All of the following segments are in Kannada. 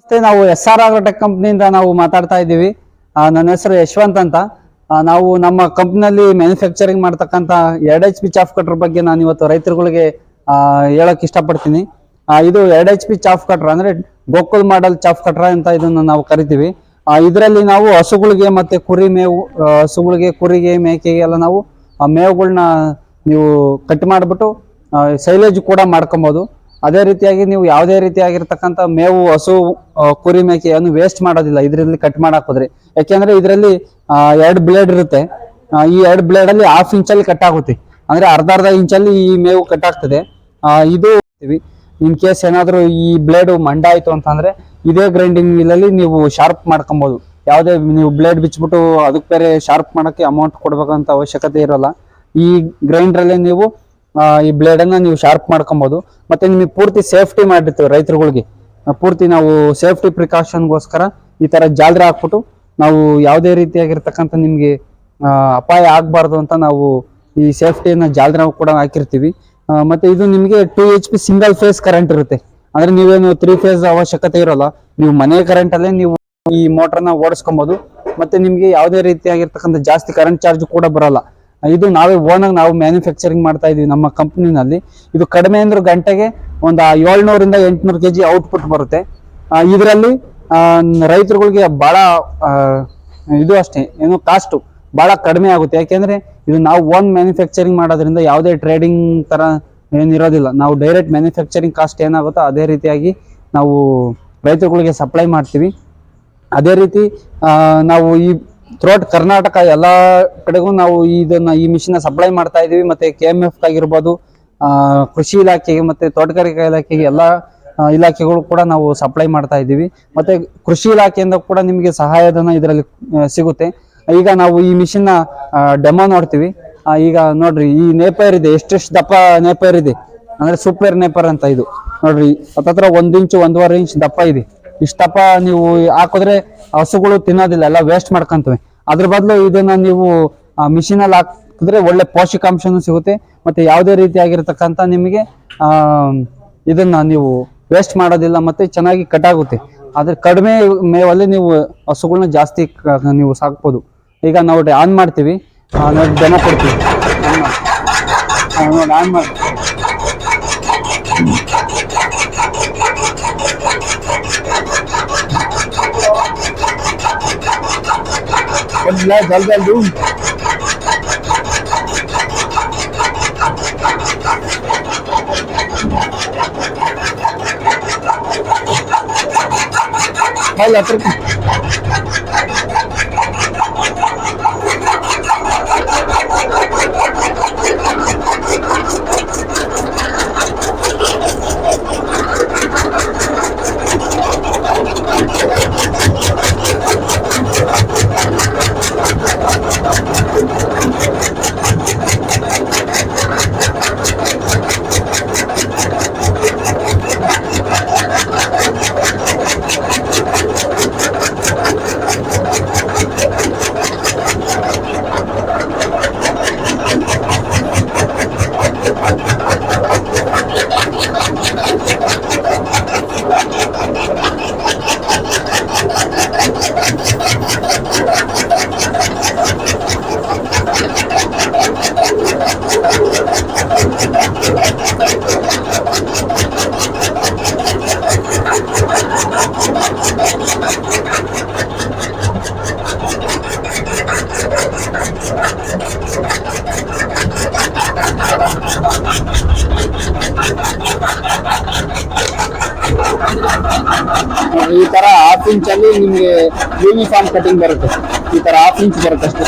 ಮತ್ತೆ ನಾವು SR Agrotech ಕಂಪ್ನಿಯಿಂದ ನಾವು ಮಾತಾಡ್ತಾ ಇದ್ದೀವಿ. ನನ್ನ ಹೆಸರು ಯಶವಂತ್ ಅಂತ. ನಾವು ನಮ್ಮ ಕಂಪ್ನಿಯಲ್ಲಿ ಮ್ಯಾನುಫ್ಯಾಕ್ಚರಿಂಗ್ ಮಾಡ್ತಕ್ಕಂಥ 2 HP ಚಾಫ್ ಕಟರ್ ಬಗ್ಗೆ ನಾನು ಇವತ್ತು ರೈತರುಗಳಿಗೆ ಹೇಳಕ್ ಇಷ್ಟಪಡ್ತೀನಿ. ಇದು 2 HP ಚಾಫ್ ಕಟರ್ ಅಂದ್ರೆ ಗೋಕುಲ್ ಮಾಡೆಲ್ ಚಾಫ್ ಕಟರ್ ಅಂತ ಇದನ್ನು ನಾವು ಕರಿತೀವಿ. ಇದರಲ್ಲಿ ನಾವು ಹಸುಗಳಿಗೆ ಮತ್ತೆ ಕುರಿ ಮೇವು, ಹಸುಗಳಿಗೆ, ಕುರಿಗೆ, ಮೇಕೆಗೆ ಎಲ್ಲ ನಾವು ಮೇವುಗಳನ್ನ ನೀವು ಕಟ್ ಮಾಡಿಬಿಟ್ಟು ಸೈಲೇಜ್ ಕೂಡ ಮಾಡ್ಕೊಬಹುದು. ಅದೇ ರೀತಿಯಾಗಿ ನೀವು ಯಾವುದೇ ರೀತಿಯಾಗಿರ್ತಕ್ಕಂಥ ಮೇವು, ಹಸು, ಕುರಿ, ಮೇಕೆಯನ್ನು ವೇಸ್ಟ್ ಮಾಡೋದಿಲ್ಲ ಇದರಲ್ಲಿ ಕಟ್ ಮಾಡಕ್ ಹೋದ್ರೆ. ಯಾಕೆಂದ್ರೆ ಇದರಲ್ಲಿ 2 ಬ್ಲೇಡ್ ಇರುತ್ತೆ. ಈ 2 ಬ್ಲೇಡ್ ಅಲ್ಲಿ 1/2 ಇಂಚಲ್ಲಿ ಕಟ್ ಆಗುತ್ತೆ, ಅಂದ್ರೆ ಅರ್ಧ ಇಂಚಲ್ಲಿ ಈ ಮೇವು ಕಟ್ ಆಗ್ತದೆ. ಇದು ಇನ್ ಕೇಸ್ ಏನಾದ್ರು ಈ ಬ್ಲೇಡ್ ಮಂಡ ಆಯ್ತು ಅಂತಂದ್ರೆ ಇದೇ ಗ್ರೈಂಡಿಂಗ್ ಮಿಲ್ಲಲ್ಲಿ ನೀವು ಶಾರ್ಪ್ ಮಾಡ್ಕೊಬಹುದು. ಯಾವುದೇ ನೀವು ಬ್ಲೇಡ್ ಬಿಚ್ಚಿಬಿಟ್ಟು ಅದಕ್ಕೆ ಬೇರೆ ಶಾರ್ಪ್ ಮಾಡಕ್ಕೆ ಅಮೌಂಟ್ ಕೊಡ್ಬೇಕಂತ ಅವಶ್ಯಕತೆ ಇರೋಲ್ಲ. ಈ ಗ್ರೈಂಡ್ರಲ್ಲೇ ನೀವು ಈ ಬ್ಲೇಡ್ ಅನ್ನ ನೀವು ಶಾರ್ಪ್ ಮಾಡ್ಕೊಬಹುದು. ಮತ್ತೆ ನಿಮಗೆ ಪೂರ್ತಿ ಸೇಫ್ಟಿ ಮಾಡಿರ್ತೀವಿ ರೈತರುಗಳಿಗೆ. ಪೂರ್ತಿ ನಾವು ಸೇಫ್ಟಿ ಪ್ರಿಕಾಷನ್ಗೋಸ್ಕರ ಈ ತರ ಜಾಲರಿ ಹಾಕ್ಬಿಟ್ಟು ನಾವು ಯಾವುದೇ ರೀತಿಯಾಗಿರ್ತಕ್ಕಂಥ ನಿಮ್ಗೆ ಅಪಾಯ ಆಗ್ಬಾರ್ದು ಅಂತ ನಾವು ಈ ಸೇಫ್ಟಿಯನ್ನ ಜಾಲರಿ ಕೂಡ ಹಾಕಿರ್ತೀವಿ. ಮತ್ತೆ ಇದು ನಿಮಗೆ 2 HP ಸಿಂಗಲ್ ಫೇಸ್ ಕರೆಂಟ್ ಇರುತ್ತೆ. ಅಂದ್ರೆ ನೀವೇನು 3 ಫೇಸ್ ಅವಶ್ಯಕತೆ ಇರೋಲ್ಲ. ನೀವು ಮನೆ ಕರೆಂಟ್ ಅಲ್ಲೇ ನೀವು ಈ ಮೋಟರ್ನ ಓಡಿಸ್ಕೊಬಹುದು. ಮತ್ತೆ ನಿಮ್ಗೆ ಯಾವುದೇ ರೀತಿಯಾಗಿರ್ತಕ್ಕಂಥ ಜಾಸ್ತಿ ಕರೆಂಟ್ ಚಾರ್ಜ್ ಕೂಡ ಬರಲ್ಲ. ಇದು ನಾವೇ ಓನಾಗಿ ನಾವು ಮ್ಯಾನುಫ್ಯಾಕ್ಚರಿಂಗ್ ಮಾಡ್ತಾ ಇದೀವಿ ನಮ್ಮ ಕಂಪ್ನಿನಲ್ಲಿ. ಇದು ಕಡಿಮೆ ಅಂದ್ರೆ ಗಂಟೆಗೆ ಒಂದು 700 ಇಂದ 800 kg ಔಟ್ಪುಟ್ ಬರುತ್ತೆ. ಇದರಲ್ಲಿ ರೈತರುಗಳಿಗೆ ಬಹಳ ಇದು ಅಷ್ಟೇ ಏನು ಕಾಸ್ಟ್ ಬಹಳ ಕಡಿಮೆ ಆಗುತ್ತೆ. ಯಾಕೆಂದ್ರೆ ಇದು ನಾವು ಓನ್ ಮ್ಯಾನುಫ್ಯಾಕ್ಚರಿಂಗ್ ಮಾಡೋದ್ರಿಂದ ಯಾವುದೇ ಟ್ರೇಡಿಂಗ್ ತರ ಏನಿರೋದಿಲ್ಲ. ನಾವು ಡೈರೆಕ್ಟ್ ಮ್ಯಾನುಫ್ಯಾಕ್ಚರಿಂಗ್ ಕಾಸ್ಟ್ ಏನಾಗುತ್ತೋ ಅದೇ ರೀತಿಯಾಗಿ ನಾವು ರೈತರುಗಳಿಗೆ ಸಪ್ಲೈ ಮಾಡ್ತೀವಿ. ಅದೇ ರೀತಿ ನಾವು ಈ ಥ್ರೋಟ್ ಕರ್ನಾಟಕ ಎಲ್ಲಾ ಕಡೆಗೂ ನಾವು ಈ ಮಿಷಿನ್ ಸಪ್ಲೈ ಮಾಡ್ತಾ ಇದೀವಿ. ಮತ್ತೆ KMF ಆಗಿರ್ಬೋದು, ಕೃಷಿ ಇಲಾಖೆಗೆ ಮತ್ತೆ ತೋಟಗಾರಿಕಾ ಇಲಾಖೆಗೆ ಎಲ್ಲಾ ಇಲಾಖೆಗಳು ಕೂಡ ನಾವು ಸಪ್ಲೈ ಮಾಡ್ತಾ ಇದ್ದೀವಿ. ಮತ್ತೆ ಕೃಷಿ ಇಲಾಖೆಯಿಂದ ಕೂಡ ನಿಮಗೆ ಸಹಾಯಧನ ಇದರಲ್ಲಿ ಸಿಗುತ್ತೆ. ಈಗ ನಾವು ಈ ಮಿಷಿನ್ ಡೆಮೋ ನೋಡ್ತೀವಿ. ಈಗ ನೋಡ್ರಿ, ಈ ನೇಪರ್ ಇದೆ, ಎಷ್ಟೆಷ್ಟು ದಪ್ಪ ನೇಪರ್ ಇದೆ ಅಂದ್ರೆ ಸೂಪರ್ ನೇಪರ್ ಅಂತ. ಇದು ನೋಡ್ರಿ ಹತ್ತತ್ರ 1 ಇಂಚು 1.5 ಇಂಚ್ ದಪ್ಪ ಇದೆ. ಇಷ್ಟಪ್ಪ ನೀವು ಹಾಕಿದ್ರೆ ಹಸುಗಳು ತಿನ್ನೋದಿಲ್ಲ, ಎಲ್ಲ ವೇಸ್ಟ್ ಮಾಡ್ಕೊಂತವೆ. ಅದ್ರ ಬದಲು ಇದನ್ನ ನೀವು ಮಿಷಿನ್ ಅಲ್ಲಿ ಹಾಕಿದ್ರೆ ಒಳ್ಳೆ ಪೌಷ್ಟಿಕಾಂಶನೂ ಸಿಗುತ್ತೆ. ಮತ್ತೆ ಯಾವುದೇ ರೀತಿಯಾಗಿರ್ತಕ್ಕಂಥ ನಿಮಗೆ ಇದನ್ನ ನೀವು ವೇಸ್ಟ್ ಮಾಡೋದಿಲ್ಲ, ಮತ್ತೆ ಚೆನ್ನಾಗಿ ಕಟ್ ಆಗುತ್ತೆ. ಆದ್ರೆ ಕಡಿಮೆ ಮೇವಲ್ಲಿ ನೀವು ಹಸುಗಳನ್ನ ಜಾಸ್ತಿ ನೀವು ಸಾಕ್ಬೋದು. ಈಗ ನಾವು ಆನ್ ಮಾಡ್ತೀವಿ, ಡೆಮೋ ಕೊಡ್ತೀವಿ. ನೋಡಿ ಆನ್ ಮಾಡಿ. जल्द ಈ ತರ 1/2 ಇಂಚಲ್ಲಿ ನಿಮಗೆ ಯೂನಿಫಾರ್ಮ್ ಕಟಿಂಗ್ ಬರುತ್ತೆ. ಈ ತರ 1/2 ಇಂಚ್ ಬರುತ್ತೆ ಅಷ್ಟೇ,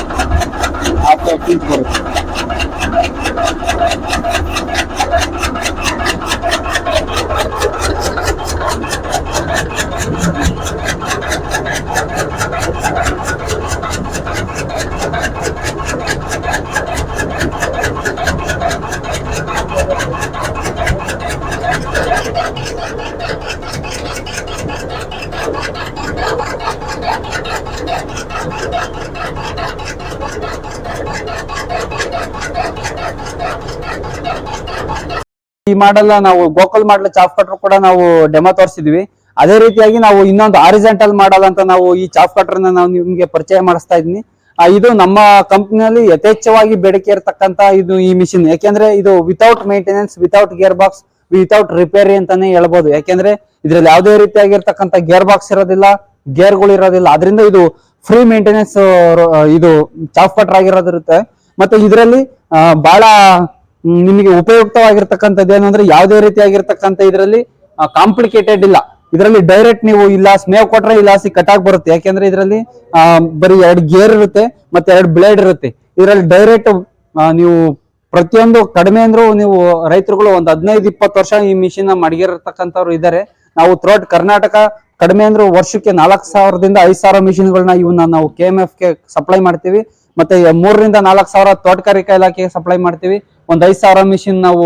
1/2 ಇಂಚ್ ಬರುತ್ತೆ. ಈ ಮಾಡಲ್ ನಾವು ಗೋಕುಲ್ ಮಾಡಲ್ ಚಾಫ್ ಕಟರ್ ಕೂಡ ನಾವು ಡೆಮೋ ತೋರಿಸಿದ್ವಿ. ಅದೇ ರೀತಿಯಾಗಿ ನಾವು ಇನ್ನೊಂದು ಹಾರಿಜಾಂಟಲ್ ಮಾಡಲ್ ಅಂತ ನಾವು ಈ ಚಾಫ್ ಕಟರ್ ನಾವು ನಿಮ್ಗೆ ಪರಿಚಯ ಮಾಡಿಸ್ತಾ ಇದ್ದೀನಿ. ಇದು ನಮ್ಮ ಕಂಪ್ನಿಯಲ್ಲಿ ಯಥೇಚ್ಛವಾಗಿ ಬೇಡಿಕೆ ಇರತಕ್ಕಂತ ಇದು ಈ ಮಿಷಿನ್. ಯಾಕೆಂದ್ರೆ ಇದು without maintenance, without gear box, without repair ಅಂತಾನೆ ಹೇಳ್ಬೋದು. ಯಾಕೆಂದ್ರೆ ಇದ್ರಲ್ಲಿ ಯಾವುದೇ ರೀತಿಯಾಗಿರ್ತಕ್ಕಂಥ ಗೇರ್ ಬಾಕ್ಸ್ ಇರೋದಿಲ್ಲ, ಗೇರ್ಗಳು ಇರೋದಿಲ್ಲ. ಅದರಿಂದ ಇದು ಫ್ರೀ ಮೇಂಟೆನೆನ್ಸ್ ಇದು ಚಾಫ್ ಕಟರ್ ಆಗಿರೋದಿರುತ್ತೆ. ಮತ್ತೆ ಇದರಲ್ಲಿ ಬಹಳ ನಿಮಗೆ ಉಪಯುಕ್ತವಾಗಿರ್ತಕ್ಕಂಥದ್ದು ಏನಂದ್ರೆ ಯಾವುದೇ ರೀತಿಯಾಗಿರ್ತಕ್ಕಂಥ ಇದರಲ್ಲಿ ಕಾಂಪ್ಲಿಕೇಟೆಡ್ ಇಲ್ಲ. ಇದರಲ್ಲಿ ಡೈರೆಕ್ಟ್ ನೀವು ಇಲ್ಲ ಸ್ಮೇವ್ ಕೊಟ್ರೆ ಇಲ್ಲ ಕಟಾಕ್ ಬರುತ್ತೆ. ಯಾಕೆಂದ್ರೆ ಇದರಲ್ಲಿ ಬರೀ 2 ಗೇರ್ ಇರುತ್ತೆ ಮತ್ತೆ 2 ಬ್ಲೇಡ್ ಇರುತ್ತೆ. ಇದರಲ್ಲಿ ಡೈರೆಕ್ಟ್ ನೀವು ಪ್ರತಿಯೊಂದು ಕಡಿಮೆ ಅಂದ್ರೂ ನೀವು ರೈತರುಗಳು ಒಂದು 15-20 ವರ್ಷ ಈ ಮಿಷಿನ್ ಮಡಗಿರತಕ್ಕಂಥವ್ರು ಇದ್ದಾರೆ. ನಾವು ಥ್ರೋಟ್ ಕರ್ನಾಟಕ ಕಡಿಮೆ ಅಂದ್ರೂ ವರ್ಷಕ್ಕೆ 4,000ದಿಂದ 5,000 ಮಿಷಿನ್ಗಳನ್ನ ಇವನ್ನ ನಾವು KMF ಗೆ ಸಪ್ಲೈ ಮಾಡ್ತೀವಿ. ಮತ್ತೆ 3ರಿಂದ 4,000 ತೋಟಗಾರಿಕಾ ಇಲಾಖೆಗೆ ಸಪ್ಲೈ ಮಾಡ್ತೀವಿ. ಒಂದು 5,000 ಮಿಷಿನ್ ನಾವು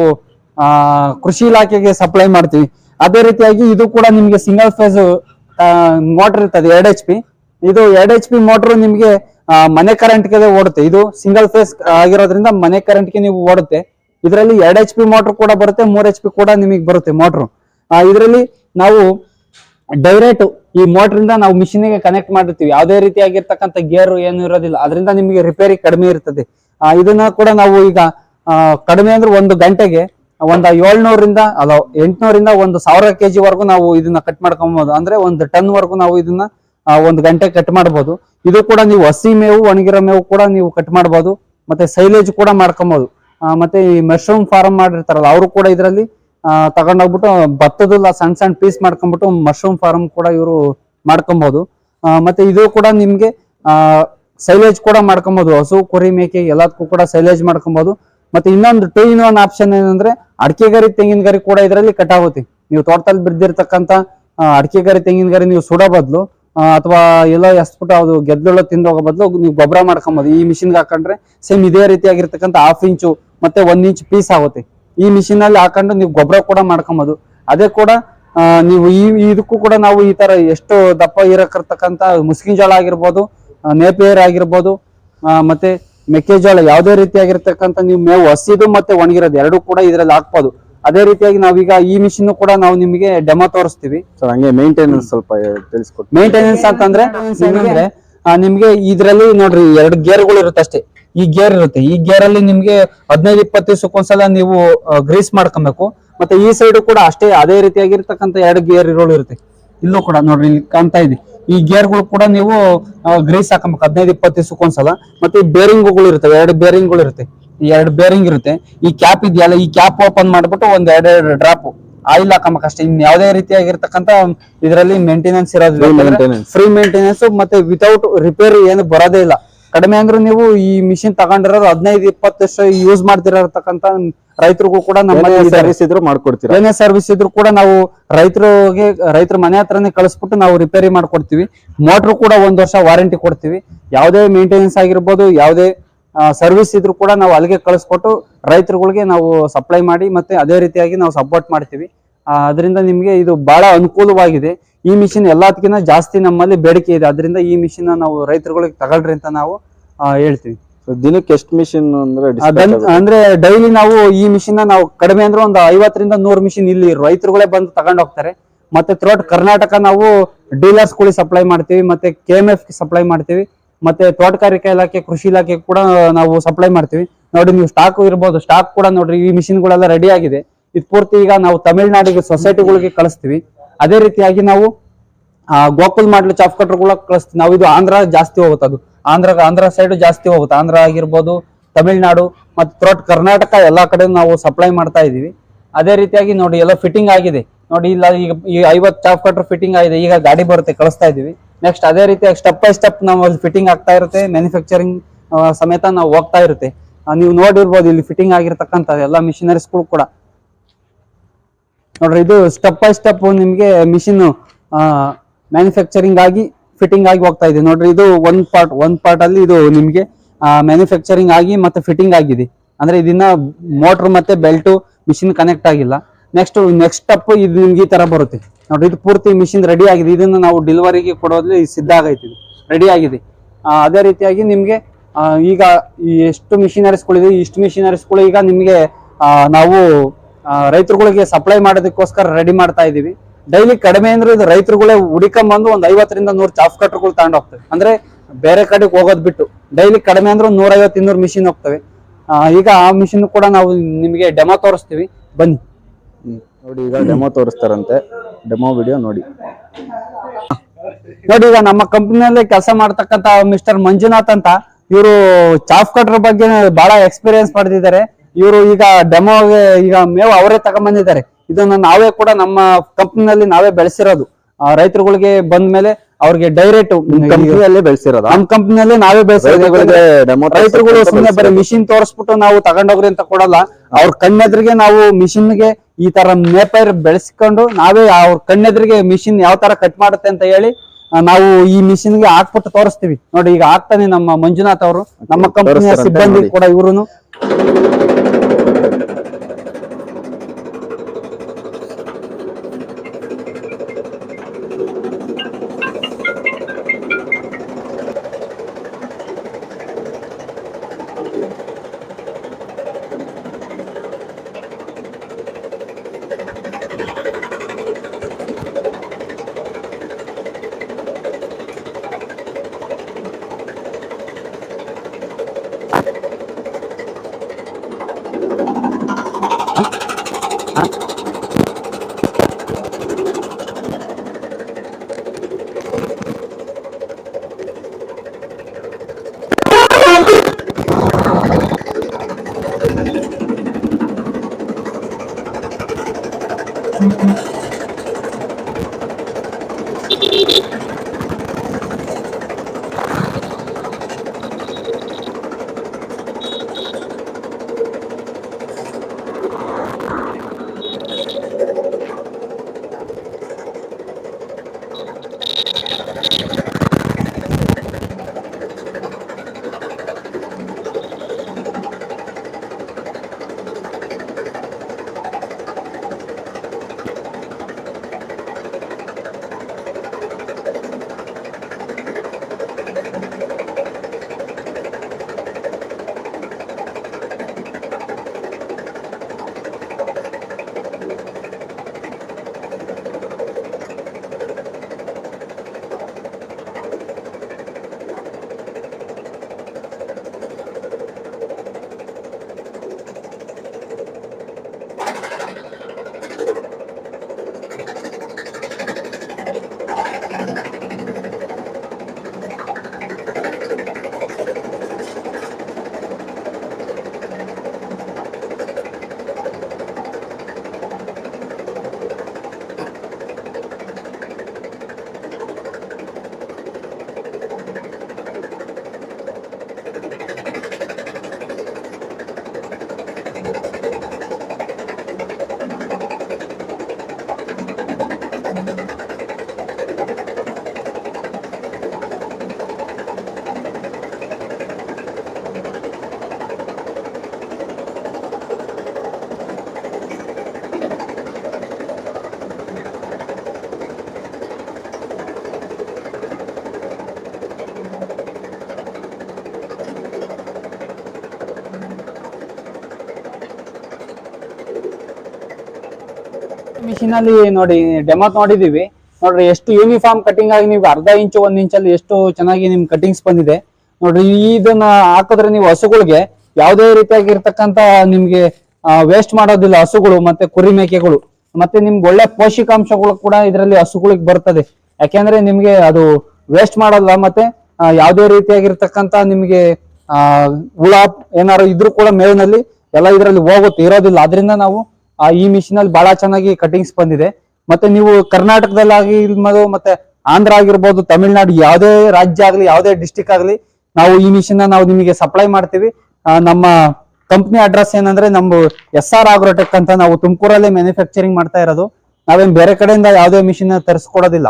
ಕೃಷಿ ಇಲಾಖೆಗೆ ಸಪ್ಲೈ ಮಾಡ್ತೀವಿ. ಅದೇ ರೀತಿಯಾಗಿ ಇದು ಕೂಡ ನಿಮ್ಗೆ ಸಿಂಗಲ್ ಫೇಸ್ ಮೋಟರ್ ಇರ್ತದೆ 2 HP. ಇದು 2 HP ಮೋಟರ್ ನಿಮ್ಗೆ ಮನೆ ಕರೆಂಟ್ ಗೆ ಓಡುತ್ತೆ. ಇದು ಸಿಂಗಲ್ ಫೇಸ್ ಆಗಿರೋದ್ರಿಂದ ಮನೆ ಕರೆಂಟ್ ಗೆ ನೀವು ಓಡುತ್ತೆ. ಇದರಲ್ಲಿ 2 HP ಮೋಟರ್ ಕೂಡ ಬರುತ್ತೆ, 3 HP ಕೂಡ ನಿಮಗೆ ಬರುತ್ತೆ ಮೋಟರ್. ಇದರಲ್ಲಿ ನಾವು ಡೈರೆಕ್ಟ್ ಈ ಮೋಟರ್ ಇಂದ ನಾವು ಮಿಷಿನ್ ಗೆ ಕನೆಕ್ಟ್ ಮಾಡಿರ್ತೀವಿ. ಯಾವುದೇ ರೀತಿಯಾಗಿರ್ತಕ್ಕಂಥ ಗೇರ್ ಏನು ಇರೋದಿಲ್ಲ. ಅದರಿಂದ ನಿಮಗೆ ರಿಪೇರಿ ಕಡಿಮೆ ಇರ್ತದೆ. ಇದನ್ನ ಕೂಡ ನಾವು ಈಗ ಕಡಿಮೆ ಅಂದ್ರೆ 1 ಗಂಟೆಗೆ ಒಂದು 700ರಿಂದ 800ರಿಂದ 1,000 kg ವರೆಗೂ ನಾವು ಇದನ್ನ ಕಟ್ ಮಾಡ್ಕೊಬಹುದು. ಅಂದ್ರೆ 1 ಟನ್ ವರೆಗೂ ನಾವು ಇದನ್ನ 1 ಗಂಟೆ ಕಟ್ ಮಾಡಬಹುದು. ಇದು ಕೂಡ ನೀವು ಹಸಿ ಮೇವು, ಒಣಗಿರೋ ಮೇವು ಕೂಡ ನೀವು ಕಟ್ ಮಾಡಬಹುದು. ಮತ್ತೆ ಸೈಲೇಜ್ ಕೂಡ ಮಾಡ್ಕೊಬಹುದು. ಮತ್ತೆ ಈ ಮಶ್ರೂಮ್ ಫಾರ್ಮ್ ಮಾಡಿರ್ತಾರಲ್ಲ ಅವರು ಕೂಡ ಇದರಲ್ಲಿ ತಗೊಂಡೋಗ್ಬಿಟ್ಟು ಭತ್ತದಲ್ಲ ಸಣ್ಣ ಸಣ್ಣ ಪೀಸ್ ಮಾಡ್ಕೊಂಡ್ಬಿಟ್ಟು ಮಶ್ರೂಮ್ ಫಾರ್ಮ್ ಕೂಡ ಇವರು ಮಾಡ್ಕೊಬಹುದು. ಮತ್ತೆ ಇದು ಕೂಡ ನಿಮ್ಗೆ ಸೈಲೇಜ್ ಕೂಡ ಮಾಡ್ಕೊಬಹುದು. ಹಸು, ಕುರಿ, ಮೇಕೆ ಎಲ್ಲದಕ್ಕೂ ಕೂಡ ಸೈಲೇಜ್ ಮಾಡ್ಕೊಬಹುದು. ಮತ್ತೆ ಇನ್ನೊಂದು 2-in-1 ಆಪ್ಷನ್ ಏನಂದ್ರೆ ಅಡಿಕೆ ಗರಿ, ತೆಂಗಿನ ಗರಿ ಕೂಡ ಇದರಲ್ಲಿ ಕಟ್ ಆಗುತ್ತೆ. ನೀವು ತೋಟದಲ್ಲಿ ಬಿದ್ದಿರ್ತಕ್ಕಂಥ ಅಡಿಕೆ ಗರಿ, ತೆಂಗಿನ ಗರಿ ನೀವು ಸುಡೋ ಬದಲು ಅಥವಾ ಎಲ್ಲ ಎಸ್ಬಿಟ್ಟು ಅದು ಗೆದ್ದಲು ತಿಂದು ಹೋಗೋ ಬದಲು ನೀವು ಗೊಬ್ಬರ ಮಾಡ್ಕೊಬಹುದು. ಈ ಮಿಷಿನ್ಗೆ ಹಾಕೊಂಡ್ರೆ ಸೇಮ್ ಇದೇ ರೀತಿಯಾಗಿರ್ತಕ್ಕಂಥ 1/2 ಇಂಚು ಮತ್ತೆ 1 ಇಂಚ್ ಪೀಸ್ ಆಗುತ್ತೆ. ಈ ಮಿಷಿನ್ ಅಲ್ಲಿ ಹಾಕೊಂಡು ನೀವು ಗೊಬ್ಬರ ಕೂಡ ಮಾಡ್ಕೊಬಹುದು. ಅದೇ ಕೂಡ ನೀವು ಇದಕ್ಕೂ ಕೂಡ ನಾವು ಈ ತರ ಎಷ್ಟು ದಪ್ಪ ಇರಕಿರ್ತಕ್ಕಂಥ ಮುಸ್ಕಿನ ಜೋಳ ಆಗಿರ್ಬೋದು, ನೇಪಿಯರ್ ಆಗಿರ್ಬೋದು, ಮತ್ತೆ ಮೆಕ್ಕೆಜೋಳ ಯಾವುದೇ ರೀತಿಯಾಗಿರ್ತಕ್ಕಂಥ ನೀವು ಮೇವು ಹಸಿದು ಮತ್ತೆ ಒಣಗಿರೋದು 2 ಕೂಡ ಇದರಲ್ಲಿ ಹಾಕ್ಬೋದು. ಅದೇ ರೀತಿಯಾಗಿ ನಾವೀಗ ಈ ಮಿಷಿನ್ ಕೂಡ ನಾವು ನಿಮಗೆ ಡೆಮೋ ತೋರಿಸ್ತೀವಿ. ಹಂಗೆ ಮೇಂಟೆನೆನ್ಸ್ ಸ್ವಲ್ಪ ತಿಳಿಸ್ಕೊಟ್ಟು. ಮೇಂಟೆನೆನ್ಸ್ ಅಂತಂದ್ರೆ ನಿಮ್ಗೆ ಇದ್ರಲ್ಲಿ ನೋಡ್ರಿ 2 ಗೇರ್ಗಳು ಇರುತ್ತೆ ಅಷ್ಟೇ. ಈ ಗೇರ್ ಇರುತ್ತೆ. ಈ ಗೇರ್ ಅಲ್ಲಿ ನಿಮ್ಗೆ 15-20 ದಿವಸಕ್ಕೊಂದ್ಸಲ ನೀವು ಗ್ರೀಸ್ ಮಾಡ್ಕೊಬೇಕು. ಮತ್ತೆ ಈ ಸೈಡ್ ಕೂಡ ಅಷ್ಟೇ ಅದೇ ರೀತಿಯಾಗಿರ್ತಕ್ಕಂಥ 2 ಗೇರ್ ಇರೋಳು ಇರುತ್ತೆ. ಇಲ್ಲೂ ಕೂಡ ನೋಡ್ರಿ ಇಲ್ಲಿ ಕಾಣ್ತಾ ಇದೆ. ಈ ಗೇರ್ಗಳು ಕೂಡ ನೀವು ಗ್ರೀಸ್ ಹಾಕಬೇಕು 15-20 ದಿವಸಕ್ಕೊಂದ್ಸಲ. ಮತ್ತೆ ಈ ಬೇರಿಂಗ್ಗಳು ಇರ್ತವೆ, 2 ಬೇರಿಂಗ್ಗಳು ಇರುತ್ತೆ. ಈ 2 ಬೇರಿಂಗ್ ಇರುತ್ತೆ. ಈ ಕ್ಯಾಪ್ ಇದೆಯಲ್ಲ, ಈ ಕ್ಯಾಪ್ ಓಪನ್ ಮಾಡ್ಬಿಟ್ಟು ಒಂದ್ 2 ಡ್ರಾಪ್ ಆಯಿಲ್ ಹಾಕಬೇಕು ಅಷ್ಟೇ. ಇನ್ ಯಾವುದೇ ರೀತಿಯಾಗಿರ್ತಕ್ಕಂಥ ಇದರಲ್ಲಿ ಮೇಂಟೆನೆನ್ಸ್ ಇರೋದಿಲ್ಲ, ಫ್ರೀ ಮೇಂಟೆನೆನ್ಸ್. ಮತ್ತೆ ವಿತೌಟ್ ರಿಪೇರಿ ಏನು ಬರೋದೇ ಇಲ್ಲ. ಕಡಿಮೆ ಅಂದ್ರೂ ನೀವು ಈ ಮಿಷಿನ್ ತಗೊಂಡಿರೋದು 15-20 ವರ್ಷ ಯೂಸ್ ಮಾಡ್ತಿರತಕ್ಕಂತ ರೈತರಿಗೂ ಕೂಡ ನಮ್ಮಲ್ಲಿ ಸರ್ವಿಸ್ ಇದ್ರು ಮಾಡ್ಕೊಡ್ತೀವಿ. ಏನೇ ಸರ್ವಿಸ್ ಇದ್ರು ಕೂಡ ನಾವು ರೈತರ ಮನೆ ಹತ್ರನೇ ಕಳಿಸ್ಬಿಟ್ಟು ನಾವು ರಿಪೇರಿ ಮಾಡ್ಕೊಡ್ತೀವಿ. ಮೋಟರ್ ಕೂಡ 1 ವರ್ಷ ವಾರಂಟಿ ಕೊಡ್ತೀವಿ. ಯಾವುದೇ ಮೇಂಟೆನೆನ್ಸ್ ಆಗಿರ್ಬೋದು, ಯಾವುದೇ ಸರ್ವಿಸ್ ಇದ್ರು ಕೂಡ ನಾವು ಅಲ್ಲಿಗೆ ಕಳಿಸ್ಕೊಟ್ಟು ರೈತರುಗಳಿಗೆ ನಾವು ಸಪ್ಲೈ ಮಾಡಿ ಮತ್ತೆ ಅದೇ ರೀತಿಯಾಗಿ ನಾವು ಸಪೋರ್ಟ್ ಮಾಡ್ತೀವಿ. ಅದರಿಂದ ನಿಮ್ಗೆ ಇದು ಬಹಳ ಅನುಕೂಲವಾಗಿದೆ. ಈ ಮಿಷಿನ್ ಎಲ್ಲದಕ್ಕಿಂತ ಜಾಸ್ತಿ ನಮ್ಮಲ್ಲಿ ಬೇಡಿಕೆ ಇದೆ. ಅದರಿಂದ ಈ ಮಿಷಿನ್ ನಾವು ರೈತರುಗಳಿಗೆ ತಗೊಳ್ರಿ ಅಂತ ನಾವು ಹೇಳ್ತೀವಿ. ದಿನಕ್ಕೆ ಎಷ್ಟು ಮಿಷಿನ್ ಅಂದ್ರೆ ಡೈಲಿ ನಾವು ಈ ಮಿಷಿನ್ ನಾವು ಕಡಿಮೆ ಅಂದ್ರೆ ಒಂದು 50ರಿಂದ 100 ಮಿಷಿನ್ ಇಲ್ಲಿ ರೈತರುಗಳೇ ಬಂದು ತಗೊಂಡ್ ಹೋಗ್ತಾರೆ. ಮತ್ತೆ ಥ್ರೋಟ್ ಕರ್ನಾಟಕ ನಾವು ಡೀಲರ್ಸ್ ಗಳಿಗೆ ಸಪ್ಲೈ ಮಾಡ್ತೀವಿ, ಮತ್ತೆ KMF ಗೆ ಸಪ್ಲೈ ಮಾಡ್ತೀವಿ, ಮತ್ತೆ ತೋಟಗಾರಿಕಾ ಇಲಾಖೆ, ಕೃಷಿ ಇಲಾಖೆ ಕೂಡ ನಾವು ಸಪ್ಲೈ ಮಾಡ್ತೀವಿ. ನೋಡಿ ನೀವು ಸ್ಟಾಕ್ ಇರ್ಬೋದು, ಸ್ಟಾಕ್ ಕೂಡ ನೋಡ್ರಿ ಈ ಮಿಷಿನ್ಗಳೆಲ್ಲ ರೆಡಿ ಆಗಿದೆ. ಇದು ಪೂರ್ತಿ ಈಗ ನಾವು ತಮಿಳ್ನಾಡಿಗೆ ಸೊಸೈಟಿಗಳಿಗೆ ಕಳಿಸ್ತೀವಿ. ಅದೇ ರೀತಿಯಾಗಿ ನಾವು ಗೋಕುಲ್ ಮಾಡ್ಲು ಚಾಫ್ ಕಟ್ರ್ಗಳ ಕಳಿಸ್ತೀವಿ ನಾವು. ಇದು ಆಂಧ್ರ ಜಾಸ್ತಿ ಹೋಗುತ್ತೆ. ಅದು ಆಂಧ್ರ ಸೈಡ್ ಜಾಸ್ತಿ ಹೋಗುತ್ತೆ. ಆಂಧ್ರ ಆಗಿರ್ಬೋದು, ತಮಿಳ್ನಾಡು ಮತ್ತೆ ಥ್ರೋಟ್ ಕರ್ನಾಟಕ ಎಲ್ಲಾ ಕಡೆ ನಾವು ಸಪ್ಲೈ ಮಾಡ್ತಾ ಇದೀವಿ. ಅದೇ ರೀತಿಯಾಗಿ ನೋಡಿ ಎಲ್ಲ ಫಿಟ್ಟಿಂಗ್ ಆಗಿದೆ. ನೋಡಿ ಇಲ್ಲ ಈಗ ಈ 50 ಚಾಫ್ ಕಟ್ರ್ ಫಿಟ್ಟಿಂಗ್ ಆಗಿದೆ. ಈಗ ಗಾಡಿ ಬರುತ್ತೆ, ಕಳಿಸ್ತಾ ಇದೀವಿ. ನೆಕ್ಸ್ಟ್ ಅದೇ ರೀತಿಯಾಗಿ ಸ್ಟೆಪ್ ಬೈ ಸ್ಟೆಪ್ ನಾವು ಅಲ್ಲಿ ಫಿಟ್ಟಿಂಗ್ ಆಗ್ತಾ ಇರುತ್ತೆ. ಮ್ಯಾನುಫ್ಯಾಕ್ಚರಿಂಗ್ ಸಮೇತ ನಾವು ಹೋಗ್ತಾ ಇರುತ್ತೆ. ನೀವು ನೋಡಿರ್ಬೋದು ಇಲ್ಲಿ ಫಿಟ್ಟಿಂಗ್ ಆಗಿರ್ತಕ್ಕಂಥ ಎಲ್ಲ ಮಿಷಿನರೀಸ್ಗಳು ಕೂಡ ನೋಡ್ರಿ. ಇದು ಸ್ಟೆಪ್ ಬೈ ಸ್ಟೆಪ್ ನಿಮ್ಗೆ ಮಿಷಿನ್ ಮ್ಯಾನುಫ್ಯಾಕ್ಚರಿಂಗ್ ಆಗಿ ಫಿಟ್ಟಿಂಗ್ ಆಗಿ ಹೋಗ್ತಾ ಇದೆ. ನೋಡ್ರಿ ಇದು ಒಂದ್ ಪಾರ್ಟ್ ಅಲ್ಲಿ ಇದು ನಿಮ್ಗೆ ಮ್ಯಾನುಫ್ಯಾಕ್ಚರಿಂಗ್ ಆಗಿ ಮತ್ತೆ ಫಿಟ್ಟಿಂಗ್ ಆಗಿದೆ. ಅಂದ್ರೆ ಇದನ್ನ ಮೋಟರ್ ಮತ್ತೆ ಬೆಲ್ಟ್ ಮಿಷಿನ್ ಕನೆಕ್ಟ್ ಆಗಿಲ್ಲ. ನೆಕ್ಸ್ಟ್ ಸ್ಟೆಪ್ ಇದು ನಿಮ್ಗೆ ಈ ತರ ಬರುತ್ತೆ. ನೋಡ್ರಿ ಇದು ಪೂರ್ತಿ ಮಿಷಿನ್ ರೆಡಿ ಆಗಿದೆ. ಇದನ್ನ ನಾವು ಡೆಲಿವರಿಗೆ ಕೊಡೋದ್ರಲ್ಲಿ ಸಿದ್ಧ ಆಗೈತಿ, ರೆಡಿ ಆಗಿದೆ. ಅದೇ ರೀತಿಯಾಗಿ ನಿಮ್ಗೆ ಈಗ ಎಷ್ಟು ಮಿಷಿನರೀಸ್ಗಳಿದೆ, ಇಷ್ಟು ಮಿಷಿನರೀಸ್ಗಳು ಈಗ ನಿಮ್ಗೆ ನಾವು ರೈತರುಗಳಿಗೆ ಸಪ್ಲೈ ಮಾಡೋದಕ್ಕೋಸ್ಕರ ರೆಡಿ ಮಾಡ್ತಾ ಇದೀವಿ. ಡೈಲಿ ಕಡಿಮೆ ಅಂದ್ರೆ ಇದು ರೈತರುಗಳೇ ಹುಡಿಕೊಂಬಂದು ಒಂದ್ 50 ರಿಂದ 100 ಚಾಫ್ ಕಟ್ರುಗಳು ತಗೊಂಡ್ ಹೋಗ್ತವೆ. ಅಂದ್ರೆ ಬೇರೆ ಕಡೆಗೆ ಹೋಗೋದ್ ಬಿಟ್ಟು ಡೈಲಿ ಕಡಿಮೆ ಅಂದ್ರೆ 150-200 ಮಿಷಿನ್ ಹೋಗ್ತವೆ. ಈಗ ಆ ಮಿಷಿನ್ ಕೂಡ ನಾವು ನಿಮಗೆ ಡೆಮೋ ತೋರಿಸ್ತೀವಿ, ಬನ್ನಿ. ನೋಡಿ ಈಗ ಡೆಮೋ ತೋರಿಸ್ತಾರಂತೆ, ಡೆಮೋ ವಿಡಿಯೋ ನೋಡಿ. ನೋಡಿ ಈಗ ನಮ್ಮ ಕಂಪನಿಯಲ್ಲಿ ಕೆಲಸ ಮಾಡ್ತಕ್ಕಂತ ಮಿಸ್ಟರ್ ಮಂಜುನಾಥ್ ಅಂತ, ಇವರು ಚಾಫ್ ಕಟ್ರ್ ಬಗ್ಗೆ ಬಹಳ ಎಕ್ಸ್ಪೀರಿಯನ್ಸ್ ಪಡೆದಿದ್ದಾರೆ. ಇವರು ಈಗ ಡೆಮೋಗೆ ಈಗ ಮೇವು ಅವರೇ ತಗೊಂಡ್ಬಂದಿದ್ದಾರೆ. ಇದನ್ನ ನಾವೇ ಕೂಡ ನಮ್ಮ ಕಂಪನಿನಲ್ಲಿ ನಾವೇ ಬೆಳೆಸಿರೋದು. ರೈತರುಗಳಿಗೆ ಬಂದ ಮೇಲೆ ಅವ್ರಿಗೆ ಡೈರೆಕ್ಟ್ ಕಂಪನಿಯಲ್ಲೇ ಬೆಳೆಸಿರೋದ? ನಮ್ಮ ಕಂಪನಿಯಲ್ಲಿ ನಾವೇ ಬೆಳೆಸಿರೋದು. ರೈತರುಗಳು ಸುಮ್ಮನೆ ಬರೀ ಮಿಷಿನ್ ತೋರಿಸ್ಬಿಟ್ಟು ನಾವು ತಗೊಂಡೋಗ್ರಿ ಅಂತ ಕೊಡಲ್ಲ. ಅವ್ರ ಕಣ್ಣೆದ್ರಿಗೆ ನಾವು ಮಿಷಿನ್ಗೆ ಈ ತರ ಮೇಪೈರ್ ಬೆಳೆಸ್ಕೊಂಡು ನಾವೇ ಅವ್ರ ಕಣ್ಣೆದ್ರಿಗೆ ಮಿಷಿನ್ ಯಾವ ತರ ಕಟ್ ಮಾಡುತ್ತೆ ಅಂತ ಹೇಳಿ ನಾವು ಈ ಮಿಷಿನ್ಗೆ ಹಾಕ್ಬಿಟ್ಟು ತೋರಿಸ್ತೀವಿ. ನೋಡಿ ಈಗ ಆಗ್ತಾನೆ ನಮ್ಮ ಮಂಜುನಾಥ್ ಅವರು, ನಮ್ಮ ಕಂಪನಿಯ ಸಿಬ್ಬಂದಿ ಕೂಡ ಇವ್ರುನು. ಮಿಷಿನ್ ಅಲ್ಲಿ ನೋಡಿ ಡೆಮೋ ನೋಡಿದೀವಿ. ನೋಡ್ರಿ ಎಷ್ಟು ಯೂನಿಫಾರ್ಮ್ ಕಟಿಂಗ್ ಆಗಿ ನೀವು ಅರ್ಧ ಇಂಚು 1 ಇಂಚಲ್ಲಿ ಎಷ್ಟು ಚೆನ್ನಾಗಿ ನಿಮ್ ಕಟಿಂಗ್ಸ್ ಬಂದಿದೆ ನೋಡ್ರಿ. ಇದನ್ನ ಹಾಕಿದ್ರೆ ನೀವು ಹಸುಗಳಿಗೆ ಯಾವುದೇ ರೀತಿಯಾಗಿರ್ತಕ್ಕಂತ ನಿಮ್ಗೆ ವೇಸ್ಟ್ ಮಾಡೋದಿಲ್ಲ. ಹಸುಗಳು ಮತ್ತೆ ಕುರಿ ಮೇಕೆಗಳು ಮತ್ತೆ ನಿಮ್ಗೆ ಒಳ್ಳೆ ಪೋಷಕಾಂಶಗಳು ಕೂಡ ಇದರಲ್ಲಿ ಹಸುಗಳಿಗೆ ಬರ್ತದೆ. ಯಾಕೆಂದ್ರೆ ನಿಮ್ಗೆ ಅದು ವೇಸ್ಟ್ ಮಾಡಲ್ಲ. ಮತ್ತೆ ಯಾವುದೇ ರೀತಿಯಾಗಿರ್ತಕ್ಕಂತ ನಿಮ್ಗೆ ಹುಳ ಏನಾರು ಇದ್ರೂ ಕೂಡ ಮೇವಿನಲ್ಲಿ ಎಲ್ಲ ಇದರಲ್ಲಿ ಹೋಗುತ್ತೆ, ಇರೋದಿಲ್ಲ. ಅದರಿಂದ ನಾವು ಈ ಮಿಷಿನ್ ಅಲ್ಲಿ ಬಹಳ ಚೆನ್ನಾಗಿ ಕಟಿಂಗ್ಸ್ ಬಂದಿದೆ. ಮತ್ತೆ ನೀವು ಕರ್ನಾಟಕದಲ್ಲಿ ಮತ್ತೆ ಆಂಧ್ರ ಆಗಿರ್ಬೋದು, ತಮಿಳ್ನಾಡು, ಯಾವುದೇ ರಾಜ್ಯ ಆಗ್ಲಿ, ಯಾವುದೇ ಡಿಸ್ಟಿಕ್ ಆಗ್ಲಿ, ನಾವು ಈ ಮಿಷಿನ್ ನಾವು ನಿಮಗೆ ಸಪ್ಲೈ ಮಾಡ್ತೀವಿ. ನಮ್ಮ ಕಂಪ್ನಿ ಅಡ್ರೆಸ್ ಏನಂದ್ರೆ ನಮ್ದು SR ಆಗ್ರೋಟೆಕ್ ಅಂತ, ನಾವು ತುಮಕೂರಲ್ಲೇ ಮ್ಯಾನುಫ್ಯಾಕ್ಚರಿಂಗ್ ಮಾಡ್ತಾ ಇರೋದು. ನಾವೇನ್ ಬೇರೆ ಕಡೆಯಿಂದ ಯಾವುದೇ ಮಿಷಿನ್ ತರಿಸ್ಕೊಡೋದಿಲ್ಲ.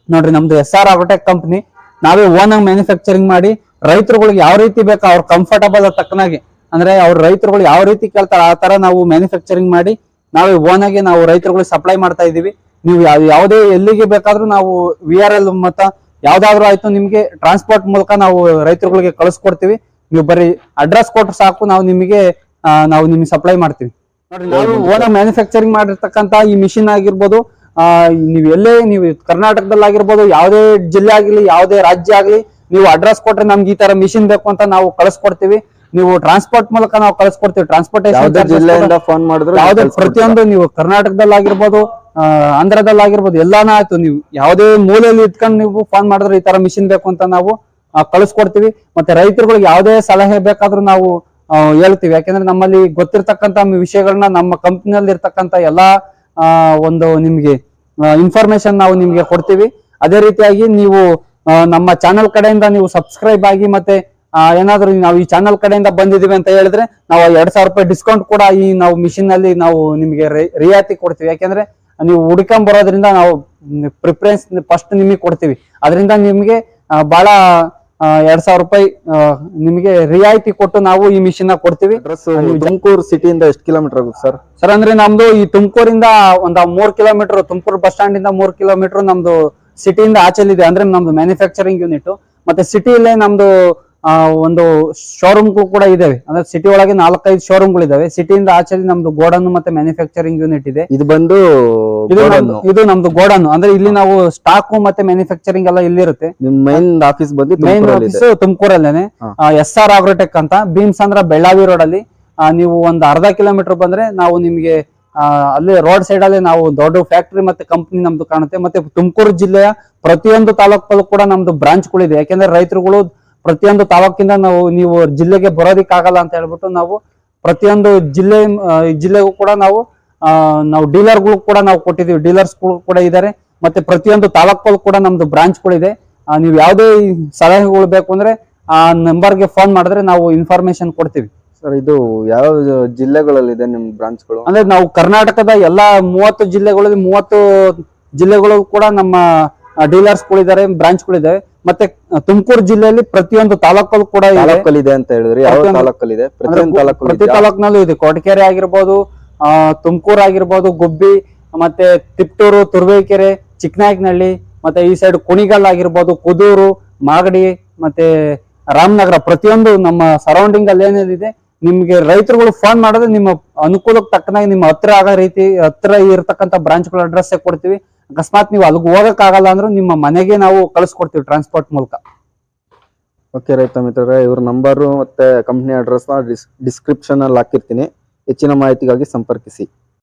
ನೋಡ್ರಿ ನಮ್ದು SR ಆಗ್ರೋಟೆಕ್ ಕಂಪ್ನಿ, ನಾವೇ ಓನ್ ಆಗಿ ಮ್ಯಾನುಫ್ಯಾಕ್ಚರಿಂಗ್ ಮಾಡಿ ರೈತರುಗಳಿಗೆ ಯಾವ ರೀತಿ ಬೇಕು ಅವ್ರ ಕಂಫರ್ಟಬಲ್ ತಕ್ಕನಾಗಿ, ಅಂದ್ರೆ ಅವ್ರ ರೈತರುಗಳು ಯಾವ ರೀತಿ ಕೇಳ್ತಾರೆ ಆ ತರ ನಾವು ಮ್ಯಾನುಫ್ಯಾಕ್ಚರಿಂಗ್ ಮಾಡಿ ನಾವೇ ಓನ್ ಆಗಿ ನಾವು ರೈತರುಗಳಿಗೆ ಸಪ್ಲೈ ಮಾಡ್ತಾ ಇದೀವಿ. ನೀವು ಯಾವುದೇ ಎಲ್ಲಿಗೆ ಬೇಕಾದ್ರೂ ನಾವು VRL ಮತ್ತ ಯಾವ್ದಾದ್ರು ಆಯ್ತು ನಿಮ್ಗೆ ಟ್ರಾನ್ಸ್ಪೋರ್ಟ್ ಮೂಲಕ ನಾವು ರೈತರುಗಳಿಗೆ ಕಳಿಸ್ಕೊಡ್ತೀವಿ. ನೀವು ಬರೀ ಅಡ್ರೆಸ್ ಕೊಟ್ರೆ ಸಾಕು, ನಾವು ನಿಮಗೆ ಸಪ್ಲೈ ಮಾಡ್ತೀವಿ. ನೋಡ್ರಿ ನಾವು ಓನ್ ಮ್ಯಾನುಫ್ಯಾಕ್ಚರಿಂಗ್ ಮಾಡಿರ್ತಕ್ಕಂತ ಈ ಮಿಷಿನ್ ಆಗಿರ್ಬೋದು, ನೀವು ಎಲ್ಲೇ ನೀವು ಕರ್ನಾಟಕದಲ್ಲಿ ಆಗಿರ್ಬೋದು, ಯಾವುದೇ ಜಿಲ್ಲೆ ಆಗಲಿ ಯಾವುದೇ ರಾಜ್ಯ ಆಗಲಿ, ನೀವು ಅಡ್ರೆಸ್ ಕೊಟ್ರೆ ನಮ್ಗೆ ಈ ತರ ಮಿಷಿನ್ ಬೇಕು ಅಂತ ನಾವು ಕಳಿಸ್ಕೊಡ್ತೀವಿ. ನೀವು ಟ್ರಾನ್ಸ್ಪೋರ್ಟ್ ಮೂಲಕ ನಾವು ಕಳಿಸ್ಕೊಡ್ತೀವಿ. ಟ್ರಾನ್ಸ್ಪೋರ್ಟೇಷನ್ ಜಿಲ್ಲೆಯಿಂದ ಫೋನ್ ಮಾಡಿದ್ರು ಯಾವುದೇ ಪ್ರತಿಯೊಂದು ನೀವು ಕರ್ನಾಟಕದಲ್ಲಿ ಆಗಿರ್ಬೋದು, ಆಂಧ್ರದಲ್ಲಿ ಆಗಿರ್ಬೋದು, ಎಲ್ಲಾನ ಆಯ್ತು. ನೀವು ಯಾವುದೇ ಮೂಲೆಯಲ್ಲಿ ಇಟ್ಕೊಂಡು ನೀವು ಫೋನ್ ಮಾಡಿದ್ರೆ ಈ ತರ ಮಿಷಿನ್ ಬೇಕು ಅಂತ ನಾವು ಕಳಿಸ್ಕೊಡ್ತೀವಿ. ಮತ್ತೆ ರೈತರುಗಳಿಗೆ ಯಾವುದೇ ಸಲಹೆ ಬೇಕಾದ್ರೂ ನಾವು ಹೇಳ್ತೀವಿ. ಯಾಕೆಂದ್ರೆ ನಮ್ಮಲ್ಲಿ ಗೊತ್ತಿರ್ತಕ್ಕಂತ ವಿಷಯಗಳನ್ನ ನಮ್ಮ ಕಂಪ್ನಿಯಲ್ಲಿ ಇರ್ತಕ್ಕಂತ ಎಲ್ಲಾ ಒಂದು ನಿಮ್ಗೆ ಇನ್ಫಾರ್ಮೇಶನ್ ನಾವು ನಿಮ್ಗೆ ಕೊಡ್ತೀವಿ. ಅದೇ ರೀತಿಯಾಗಿ ನೀವು ನಮ್ಮ ಚಾನಲ್ ಕಡೆಯಿಂದ ನೀವು ಸಬ್ಸ್ಕ್ರೈಬ್ ಆಗಿ, ಮತ್ತೆ ಏನಾದ್ರು ನಾವು ಈ ಚಾನಲ್ ಕಡೆಯಿಂದ ಬಂದಿದೀವಿ ಅಂತ ಹೇಳಿದ್ರೆ ನಾವು 2,000 ರೂಪಾಯಿ ಡಿಸ್ಕೌಂಟ್ ಕೂಡ ಈ ನಾವು ಮಿಷಿನ್ ಅಲ್ಲಿ ನಾವು ನಿಮ್ಗೆ ರಿಯಾಯಿತಿ ಕೊಡ್ತೀವಿ. ಯಾಕೆಂದ್ರೆ ನೀವು ಹುಡ್ಕೊಂಡ್ ಬರೋದ್ರಿಂದ ನಾವು ಪ್ರಿಫರೆನ್ಸ್ ಫಸ್ಟ್ ನಿಮಗೆ ಕೊಡ್ತೀವಿ. ಅದರಿಂದ ನಿಮ್ಗೆ ಬಹಳ 2,000 ರೂಪಾಯಿ ನಿಮಗೆ ರಿಯಾಯಿತಿ ಕೊಟ್ಟು ನಾವು ಈ ಮಿಷಿನ್ ಕೊಡ್ತೀವಿ. ತುಮಕೂರು ಸಿಟಿಯಿಂದ ಎಷ್ಟು ಕಿಲೋಮೀಟರ್ ಆಗುತ್ತೆ ಸರ್? ಸರ್ ಅಂದ್ರೆ ನಮ್ದು ಈ ತುಮಕೂರಿಂದ ಒಂದು 3 ಕಿಲೋಮೀಟರ್, ತುಮಕೂರು ಬಸ್ ಸ್ಟ್ಯಾಂಡ್ ಇಂದ 3 ಕಿಲೋಮೀಟರ್ ನಮ್ದು ಸಿಟಿಯಿಂದ ಆಚೆಲಿದೆ. ಅಂದ್ರೆ ನಮ್ದು ಮ್ಯಾನುಫ್ಯಾಕ್ಚರಿಂಗ್ ಯೂನಿಟ್. ಮತ್ತೆ ಸಿಟಿಯಲ್ಲೇ ನಮ್ದು ಒಂದು ಶೋರೂಮ್ಗಳು ಕೂಡ ಇದಾವೆ. ಅಂದ್ರೆ ಸಿಟಿ ಒಳಗೆ 4-5 ಶೋರೂಮ್ಗಳು ಇದಾವೆ. ಸಿಟಿಯಿಂದ ಆಚೆಲಿ ನಮ್ದು ಗೋಡನ್ ಮತ್ತೆ ಮ್ಯಾನುಫ್ಯಾಕ್ಚರಿಂಗ್ ಯೂನಿಟ್ ಇದೆ. ಇದು ಬಂದು ಇದು ನಮ್ದು ಗೋಡನ್. ಅಂದ್ರೆ ಇಲ್ಲಿ ನಾವು ಸ್ಟಾಕ್ ಮತ್ತೆ ಮ್ಯಾನುಫ್ಯಾಕ್ಚರಿಂಗ್ ಎಲ್ಲ ಇಲ್ಲಿ ಇರುತ್ತೆ. ಮೈನ್ ಆಫೀಸ್ ಬಂದು ಮೈನ್ ಆಫೀಸ್ ತುಮಕೂರಲ್ಲೇನೆ. SR ಆಗ್ರೋಟೆಕ್ ಅಂತ, ಬೀಮ್ಸ್ ಅಂದ್ರ ಬೆಳ್ಳಾವಿ ರೋಡ್ ಅಲ್ಲಿ. ನೀವು ಒಂದು ಅರ್ಧ ಕಿಲೋಮೀಟರ್ ಬಂದ್ರೆ ನಾವು ನಿಮ್ಗೆ ಅಲ್ಲಿ ರೋಡ್ ಸೈಡ್ ಅಲ್ಲಿ ನಾವು ದೊಡ್ಡ ಫ್ಯಾಕ್ಟರಿ ಮತ್ತೆ ಕಂಪ್ನಿ ನಮ್ದು ಕಾಣುತ್ತೆ. ಮತ್ತೆ ತುಮಕೂರು ಜಿಲ್ಲೆಯ ಪ್ರತಿಯೊಂದು ತಾಲೂಕಲ್ಲೂ ಕೂಡ ನಮ್ದು ಬ್ರಾಂಚ್ಗಳಿದೆ. ಯಾಕೆಂದ್ರೆ ರೈತರುಗಳು ಪ್ರತಿಯೊಂದು ತಾಲೂಕಿಂದ ನೀವು ಜಿಲ್ಲೆಗೆ ಬರೋದಿಕ್ಕಾಗಲ್ಲ ಅಂತ ಹೇಳ್ಬಿಟ್ಟು ನಾವು ಪ್ರತಿಯೊಂದು ಜಿಲ್ಲೆಗೂ ಕೂಡ ನಾವು ಡೀಲರ್ಗಳು ಕೂಡ ನಾವು ಕೊಟ್ಟಿದ್ದೀವಿ. ಡೀಲರ್ಸ್ಗಳು ಕೂಡ ಇದ್ದಾರೆ. ಮತ್ತೆ ಪ್ರತಿಯೊಂದು ತಾಲೂಕಲ್ಲೂ ಕೂಡ ನಮ್ದು ಬ್ರಾಂಚ್ಗಳಿದೆ. ನೀವು ಯಾವುದೇ ಸಲಹೆಗಳು ಬೇಕು ಅಂದ್ರೆ ಆ ನಂಬರ್ಗೆ ಫೋನ್ ಮಾಡಿದ್ರೆ ನಾವು ಇನ್ಫಾರ್ಮೇಶನ್ ಕೊಡ್ತೀವಿ. ಸರ್ ಇದು ಯಾವ ಜಿಲ್ಲೆಗಳಲ್ಲಿದೆ ನಿಮ್ ಬ್ರಾಂಚ್ಗಳು? ಅಂದ್ರೆ ನಾವು ಕರ್ನಾಟಕದ ಎಲ್ಲಾ 30 ಜಿಲ್ಲೆಗಳಲ್ಲಿ 30 ಜಿಲ್ಲೆಗಳು ಕೂಡ ನಮ್ಮ ಡೀಲರ್ಸ್ಗಳಿದ್ದಾರೆ, ಬ್ರಾಂಚ್ಗಳಿದ್ದಾವೆ. ಮತ್ತೆ ತುಮಕೂರು ಜಿಲ್ಲೆಯಲ್ಲಿ ಪ್ರತಿಯೊಂದು ತಾಲೂಕಲ್ಲೂ ಕೂಡ ಇದೆ ಅಂತ ಹೇಳಿದ್ರಿ. ಯಾವ ತಾಲೂಕಲ್ಲಿದೆ? ಪ್ರತಿ ತಾಲೂಕಿನಲ್ಲೂ ಇದೆ. ಕೊಟಗೆರೆ ಆಗಿರ್ಬೋದು, ತುಮಕೂರು ಆಗಿರ್ಬೋದು, ಗುಬ್ಬಿ, ಮತ್ತೆ ತಿಪ್ಟೂರು, ತುರುವೇಕೆರೆ, ಚಿಕ್ಕನಾಯಕನಹಳ್ಳಿ, ಮತ್ತೆ ಈ ಸೈಡ್ ಕುಣಿಗಲ್ ಆಗಿರ್ಬೋದು, ಕುದೂರು, ಮಾಗಡಿ, ಮತ್ತೆ ರಾಮನಗರ, ಪ್ರತಿಯೊಂದು ನಮ್ಮ ಸರೌಂಡಿಂಗ್ ಅಲ್ಲಿ ಏನೇನಿದೆ ನಿಮ್ಗೆ ರೈತರುಗಳು ಫೋನ್ ಮಾಡಿದ್ರೆ ನಿಮ್ಮ ಅನುಕೂಲಕ್ಕೆ ತಕ್ಕನಾಗಿ ನಿಮ್ಮ ಹತ್ರ ಇರತಕ್ಕಂತ ಬ್ರಾಂಚ್ಗಳ ಅಡ್ರೆಸ್ ಕೊಡ್ತೀವಿ. ಅಕಸ್ಮಾತ್ ನೀವು ಅಲ್ಲಿಗೆ ಹೋಗಕ್ಕಾಗಲ್ಲ ಅಂದ್ರೂ ನಿಮ್ಮ ಮನೆಗೆ ನಾವು ಕಳಿಸ್ಕೊಡ್ತೀವಿ ಟ್ರಾನ್ಸ್ಪೋರ್ಟ್ ಮೂಲಕ. ಓಕೆ ರೈತ ಮಿತ್ರರೇ, ಇವ್ರ ನಂಬರು ಮತ್ತೆ ಕಂಪ್ನಿ ಅಡ್ರೆಸ್ ಡಿಸ್ಕ್ರಿಪ್ಷನ್ ಅಲ್ಲಿ ಹಾಕಿರ್ತೀನಿ. ಹೆಚ್ಚಿನ ಮಾಹಿತಿಗಾಗಿ ಸಂಪರ್ಕಿಸಿ.